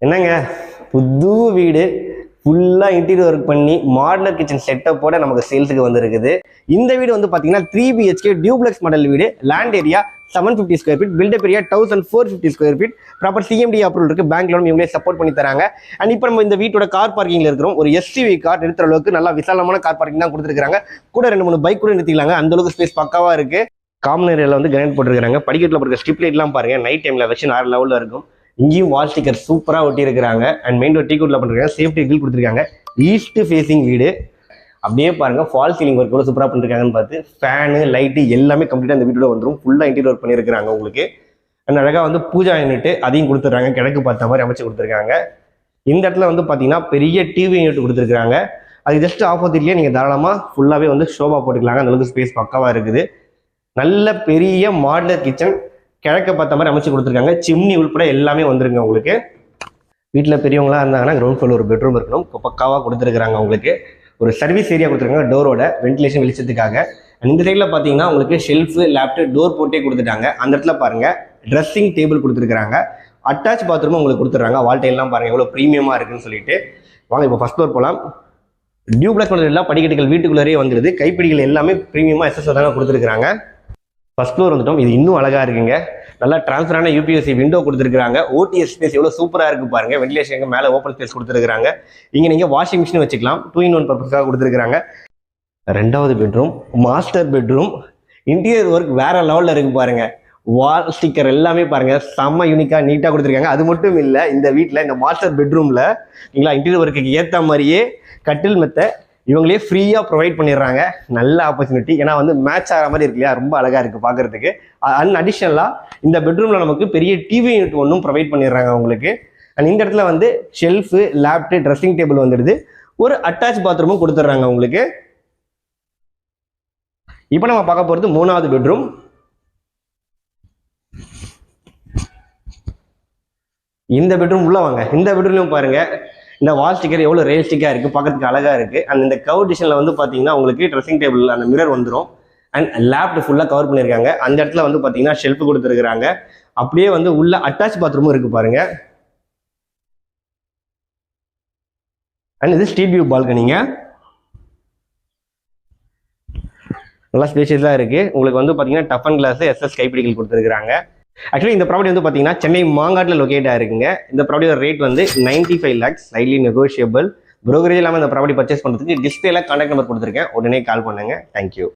என்னங்க புது வீடு ஃபுல்லாக இன்டீரியர் ஒர்க் பண்ணி மாடலர் கிச்சன் செட்டப்போட நமக்கு சேல்ஸுக்கு வந்துருக்குது. இந்த வீடு வந்து பார்த்தீங்கன்னா 3 BHK டியூப்ளெக்ஸ் மாடல் வீடு. Land area 750 square feet, built-up area 1450 square feet, proper CMD approval இருக்கு. பேங்க் லோன் இவங்களே சப்போர்ட் பண்ணி தராங்க. அண்ட் இப்போ நம்ம இந்த வீட்டோட கார் பார்க்கிங்ல இருக்கிறோம். ஒரு SUV கார் நிறுத்துற அளவுக்கு நல்லா விசாலமான கார் பார்க்கிங் தான் கொடுத்துருக்காங்க. கூட 2-3 பைக் கூட நிறுத்திக்கலாங்க. அந்த அளவுக்கு ஸ்பேஸ் பக்காவா இருக்கு. காமன் ஏரியாவில் வந்து கிரானைட் போட்டுருக்காங்க. படிக்கட்டில் போட்டுருக்க ஸ்ட்ரிப் லைட்லாம் பாருங்க, நைட் டைம்ல வச்சு 4 லெவலில் இருக்கும். இங்கேயும் வால் ஸ்டிக்கர் சூப்பராக ஒட்டி இருக்கிறாங்க. அண்ட் மெயின் டோர் டீ குட்ல பண்ணிருக்காங்க. சேஃப்டி கில் கொடுத்துருக்காங்க. ஈஸ்ட் ஃபேசிங் வீடு. அப்படியே பாருங்க, ஃபால் சீலிங் ஒர்க் கூட சூப்பராக பண்ணிருக்காங்கன்னு பார்த்து ஃபேனு லைட்டு எல்லாமே கம்ப்ளீட்டாக இந்த வீட்டோட வந்துடும். ஃபுல்லாக இன்டீரியர் ஒர்க் பண்ணியிருக்காங்க உங்களுக்கு. அண்ட் அழகாக வந்து பூஜா யூனிட் அதையும் கொடுத்துட்றாங்க. கிழக்கு பார்த்த மாதிரி அமைச்சு கொடுத்துருக்காங்க. இந்த இடத்துல வந்து பார்த்தீங்கன்னா பெரிய டிவி யூனிட் கொடுத்துருக்காங்க. அது ஜஸ்ட் ஆப்போசிட்லேயே நீங்கள் தாராளமாக ஃபுல்லாகவே வந்து ஷோபா போட்டுக்கலாங்க. அந்த அளவுக்கு ஸ்பேஸ் பக்காவாக இருக்குது. நல்ல பெரிய மாடலர் கிச்சன் கிழக்க பார்த்த மாதிரி அமைச்சு கொடுத்துருக்காங்க. சிம்னி உள்பட எல்லாமே வந்துருங்க உங்களுக்கு. வீட்டில் பெரியவங்களா இருந்தாங்கன்னா கிரவுண்ட் ஃப்ளோர் ஒரு பெட்ரூம் இருக்கணும். இப்போ பக்காவாக கொடுத்துருக்காங்க உங்களுக்கு. ஒரு சர்வீஸ் ஏரியா கொடுத்துருக்காங்க டோரோட வென்டிலேஷன் வெளிச்சத்துக்காக. இந்த சைடில் பார்த்தீங்கன்னா உங்களுக்கு ஷெல்ஃபு லேப்டாப் டோர் போட்டே கொடுத்துட்டாங்க. அந்த இடத்துல பாருங்க ட்ரெஸ்ஸிங் டேபிள் கொடுத்துருக்காங்க. அட்டாச் பாத்ரூமும் உங்களுக்கு கொடுத்துட்றாங்க. வால் டைல்லாம் பாருங்க எவ்வளோ ப்ரீமியமாக இருக்குன்னு சொல்லிட்டு. வாங்க இப்போ ஃபர்ஸ்ட் ஃப்ளோர் போகலாம். டியூப்ளெக்ஸ் மாடல் எல்லாம் படிக்கட்டுகள் வீட்டுக்குள்ளேயே வந்துடுது. கைப்பிடிகள் எல்லாமே ப்ரீமியமாக SS தாங்க கொடுத்துருக்காங்க. ஃபர்ஸ்ட் ஃப்ளோர் வந்துட்டோம். இது இன்னும் அழகாக இருக்குங்க. நல்லா டிரான்ஸ்பரான UPVC விண்டோ கொடுத்துருக்காங்க. OTS ஸ்பேஸ் எவ்வளோ சூப்பராக இருக்கு பாருங்க. வென்டிலேஷனுக்கு மேலே ஓப்பன் ஸ்பேஸ் கொடுத்துருக்காங்க. இங்கே நீங்கள் வாஷிங் மிஷின் வச்சுக்கலாம். 2-in-1 பர்பஸ்க்காக கொடுத்துருக்காங்க. 2வது bedroom master bedroom. Interior work வேற லெவலில் இருக்கு பாருங்க. வால் ஸ்டிக்கர் எல்லாமே பாருங்க செம்ம யூனிக்காக நீட்டாக கொடுத்துருக்காங்க. அது மட்டும் இல்லை, இந்த வீட்டில் இந்த மாஸ்டர் பெட்ரூமில் நீங்களா இன்டீரியர் ஒர்க்குக்கு ஏற்ற மாதிரியே கட்டில் மெத்தை இவங்களே ஃப்ரீயாக ப்ரொவைட் பண்ணிடுறாங்க. நல்ல ஆப்பர்ச்சுனிட்டி. ஏன்னா வந்து மேட்ச் ஆகிற மாதிரி இருக்கு இல்லையா, ரொம்ப அழகாக இருக்குது பார்க்குறதுக்கு. அடிஷ்னலாக இந்த பெட்ரூமில் நமக்கு பெரிய டிவி யூனிட் ஒன்றும் ப்ரொவைட் பண்ணிடுறாங்க உங்களுக்கு. அண்ட் இந்த இடத்துல வந்து ஷெல்ஃபு லேப்டாப் ட்ரெஸ்ஸிங் டேபிள் வந்துடுது. ஒரு அட்டாச் பாத்ரூமும் கொடுத்துட்றாங்க உங்களுக்கு. இப்போ நம்ம பார்க்க போகிறது 3வது பெட்ரூம். இந்த பெட்ரூம் உள்ள வாங்க. இந்த பெட்ரூம்லையும் பாருங்க இந்த வால் ஸ்டிக்கர் எவ்வளோ ரியலிஸ்டிக்காக இருக்குது, பார்க்கறதுக்கு அழகாக இருக்குது. அண்ட் இந்த கவர் டிஷனில் வந்து பார்த்தீங்கன்னா உங்களுக்கு ட்ரெஸ்ஸிங் டேபிள் அந்த மிரர் வந்துடும். அண்ட் லேப்டாப் ஃபுல்லாக கவர் பண்ணியிருக்காங்க. அந்த இடத்துல வந்து பார்த்தீங்கன்னா ஷெல்ஃப் கொடுத்துருக்காங்க. அப்படியே வந்து உள்ள அட்டாச் பாத்ரூமும் இருக்குது பாருங்க. அண்ட் இது ஸ்ட்ரீட் வியூ பால்கனிங்க. நல்லா ஸ்பேஷியஸாக இருக்குது. உங்களுக்கு வந்து பார்த்தீங்கன்னா டஃப் அண்ட் கிளாஸ் SS கைப்பிடிகள் கொடுத்துருக்காங்க. ஆக்சுவலி இந்த ப்ராப்பர்ட்டி வந்து பார்த்தீங்கன்னா சென்னை மாங்காட்டில் லொக்கேட் ஆயிருக்குங்க. இந்த ப்ராப்பர்ட்டியோட ரேட் வந்து 95 lakhs, ஸ்லைட்லி நெகோஷியபிள். ப்ரோக்கரேஜ் இல்லாமல் இந்த ப்ராப்பர்ட்டி பர்ச்சேஸ் பண்ணுறதுக்கு டிஸ்பிளேல கான்டாக்ட் நம்பர் கொடுத்துருக்கேன். உடனே கால் பண்ணுங்க. தேங்க்யூ.